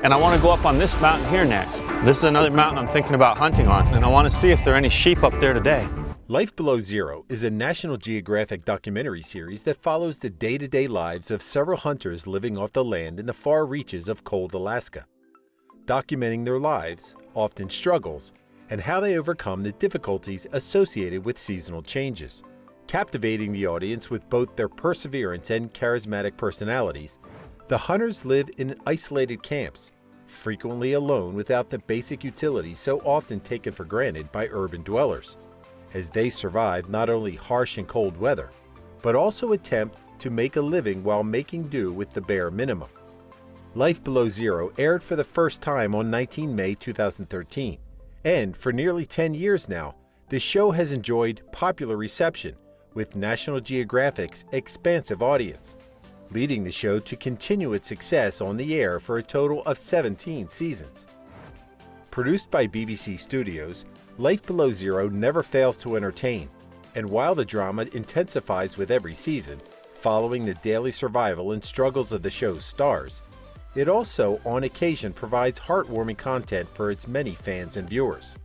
and I want to go up on this mountain here next. This is another mountain I'm thinking about hunting on, and I want to see if there are any sheep up there today. Life Below Zero is a National Geographic documentary series that follows the day-to-day lives of several hunters living off the land in the far reaches of cold Alaska, documenting their lives, often struggles, and how they overcome the difficulties associated with seasonal changes. Captivating the audience with both their perseverance and charismatic personalities, the hunters live in isolated camps, frequently alone without the basic utilities so often taken for granted by urban dwellers, as they survive not only harsh and cold weather, but also attempt to make a living while making do with the bare minimum. Life Below Zero aired for the first time on 19 May 2013, and for nearly 10 years now, the show has enjoyed popular reception with National Geographic's expansive audience, leading the show to continue its success on the air for a total of 17 seasons. Produced by BBC Studios, Life Below Zero never fails to entertain, and while the drama intensifies with every season, following the daily survival and struggles of the show's stars, it also on occasion provides heartwarming content for its many fans and viewers.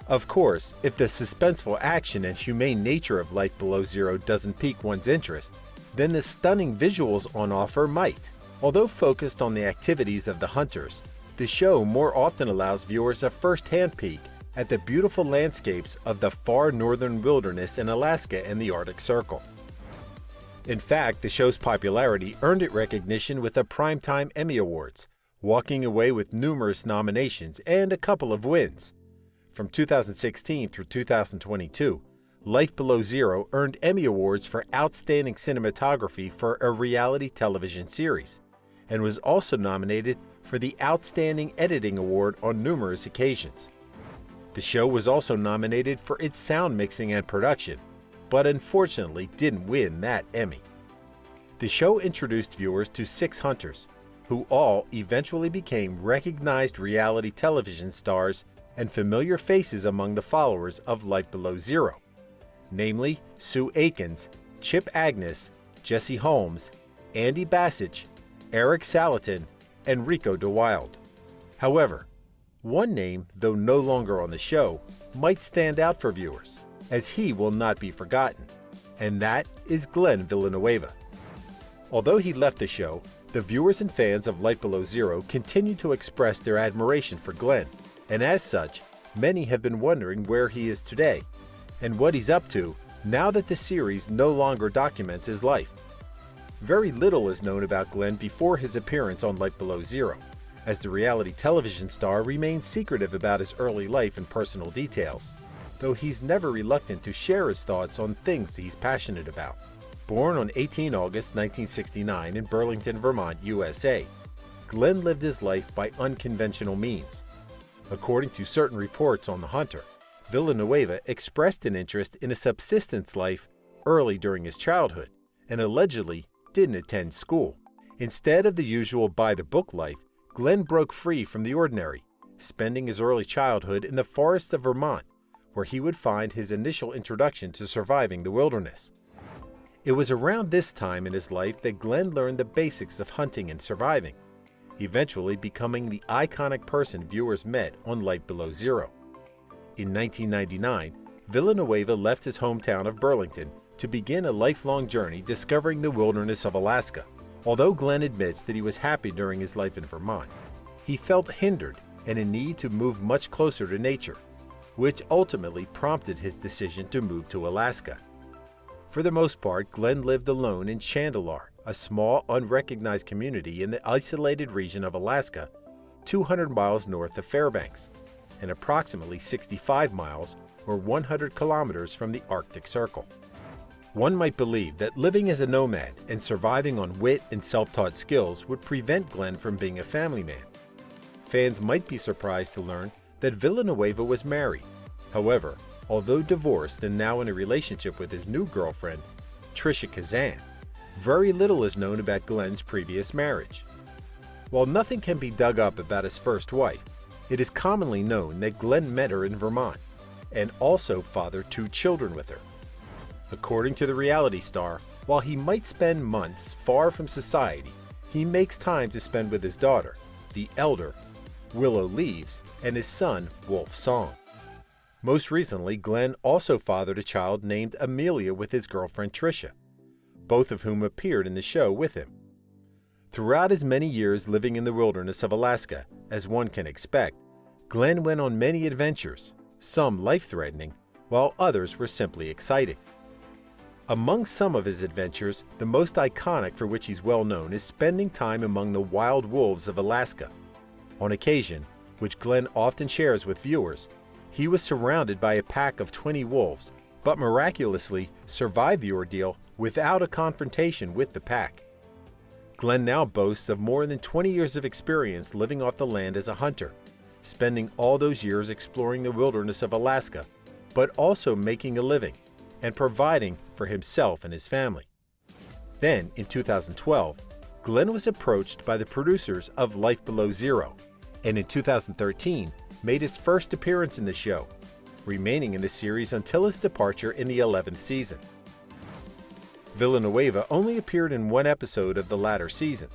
Of course, if the suspenseful action and humane nature of Life Below Zero doesn't pique one's interest, then the stunning visuals on offer might. Although focused on the activities of the hunters, the show more often allows viewers a first-hand peek at the beautiful landscapes of the far northern wilderness in Alaska and the Arctic Circle. In fact, the show's popularity earned it recognition with the Primetime Emmy Awards, walking away with numerous nominations and a couple of wins. From 2016 through 2022, Life Below Zero earned Emmy Awards for Outstanding Cinematography for a reality television series, and was also nominated for the Outstanding Editing Award on numerous occasions. The show was also nominated for its sound mixing and production, but unfortunately didn't win that Emmy. The show introduced viewers to 6 hunters, who all eventually became recognized reality television stars and familiar faces among the followers of Life Below Zero, namely Sue Aikens, Chip Agnes, Jessie Holmes, Andy Bassich, Erik Salitan, and Ricko DeWilde. However, one name, though no longer on the show, might stand out for viewers, as he will not be forgotten, and that is Glenn Villeneuve. Although he left the show, the viewers and fans of Life Below Zero continue to express their admiration for Glenn, and as such, many have been wondering where he is today, and what he's up to now that the series no longer documents his life. Very little is known about Glenn before his appearance on Life Below Zero, as the reality television star remains secretive about his early life and personal details, though he's never reluctant to share his thoughts on things he's passionate about. Born on 18 August 1969 in Burlington, Vermont, USA, Glenn lived his life by unconventional means. According to certain reports on The Hunter, Villanueva expressed an interest in a subsistence life early during his childhood, and allegedly didn't attend school. Instead of the usual by-the-book life, Glenn broke free from the ordinary, spending his early childhood in the forests of Vermont, where he would find his initial introduction to surviving the wilderness. It was around this time in his life that Glenn learned the basics of hunting and surviving, eventually becoming the iconic person viewers met on Life Below Zero. In 1999, Villanueva left his hometown of Burlington to begin a lifelong journey discovering the wilderness of Alaska. Although Glenn admits that he was happy during his life in Vermont, he felt hindered and in need to move much closer to nature, which ultimately prompted his decision to move to Alaska. For the most part, Glenn lived alone in Chandalar, a small, unrecognized community in the isolated region of Alaska, 200 miles north of Fairbanks, and approximately 65 miles or 100 kilometers from the Arctic Circle. One might believe that living as a nomad and surviving on wit and self-taught skills would prevent Glenn from being a family man. Fans might be surprised to learn that Villanueva was married. However, although divorced and now in a relationship with his new girlfriend, Tricia Kazan, very little is known about Glenn's previous marriage. While nothing can be dug up about his first wife, it is commonly known that Glenn met her in Vermont and also fathered 2 children with her. According to the reality star, while he might spend months far from society, he makes time to spend with his daughter, the elder, Willow Leaves, and his son, Wolf Song. Most recently, Glenn also fathered a child named Amelia with his girlfriend Tricia, both of whom appeared in the show with him. Throughout his many years living in the wilderness of Alaska, as one can expect, Glenn went on many adventures, some life-threatening, while others were simply exciting. Among some of his adventures, the most iconic for which he's well known is spending time among the wild wolves of Alaska. On occasion, which Glenn often shares with viewers, he was surrounded by a pack of 20 wolves, but miraculously survived the ordeal without a confrontation with the pack. Glenn now boasts of more than 20 years of experience living off the land as a hunter, spending all those years exploring the wilderness of Alaska, but also making a living and providing for himself and his family. Then, in 2012, Glenn was approached by the producers of Life Below Zero, and in 2013 made his first appearance in the show, remaining in the series until his departure in the 11th season. Villanueva only appeared in one episode of the latter season,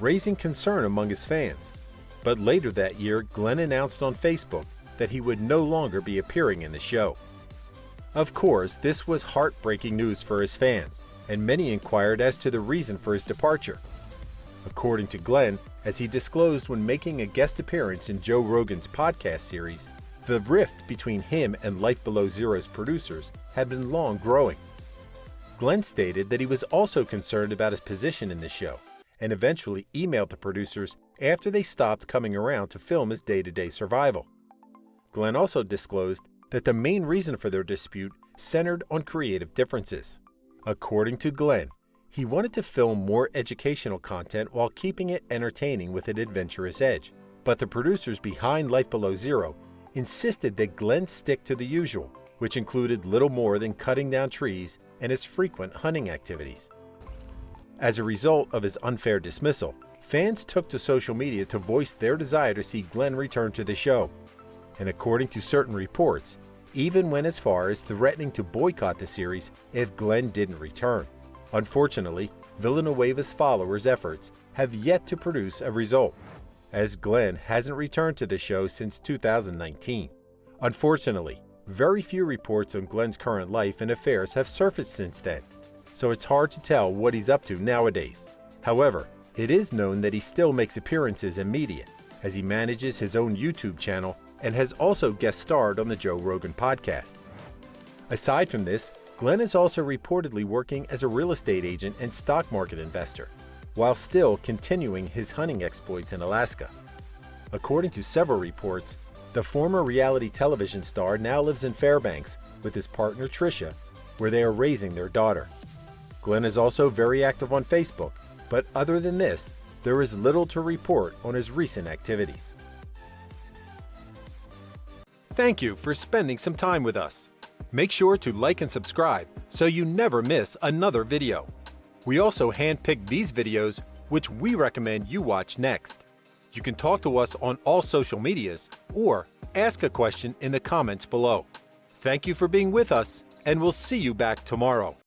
raising concern among his fans. But later that year, Glenn announced on Facebook that he would no longer be appearing in the show. Of course, this was heartbreaking news for his fans, and many inquired as to the reason for his departure. According to Glenn, as he disclosed when making a guest appearance in Joe Rogan's podcast series, the rift between him and Life Below Zero's producers had been long growing. Glenn stated that he was also concerned about his position in the show, and eventually emailed the producers after they stopped coming around to film his day-to-day survival. Glenn also disclosed that the main reason for their dispute centered on creative differences. According to Glenn, he wanted to film more educational content while keeping it entertaining with an adventurous edge, but the producers behind Life Below Zero insisted that Glenn stick to the usual, which included little more than cutting down trees and his frequent hunting activities. As a result of his unfair dismissal, fans took to social media to voice their desire to see Glenn return to the show, and according to certain reports, even went as far as threatening to boycott the series if Glenn didn't return. Unfortunately, Villanueva's followers' efforts have yet to produce a result, as Glenn hasn't returned to the show since 2019. Unfortunately, very few reports on Glenn's current life and affairs have surfaced since then, so it's hard to tell what he's up to nowadays. However, it is known that he still makes appearances in media, as he manages his own YouTube channel and has also guest starred on the Joe Rogan podcast. Aside from this, Glenn is also reportedly working as a real estate agent and stock market investor, while still continuing his hunting exploits in Alaska. According to several reports, the former reality television star now lives in Fairbanks with his partner Tricia, where they are raising their daughter. Glenn is also very active on Facebook, but other than this, there is little to report on his recent activities. Thank you for spending some time with us. Make sure to like and subscribe so you never miss another video. We also handpick these videos which we recommend you watch next. You can talk to us on all social medias or ask a question in the comments below. Thank you for being with us, and we'll see you back tomorrow.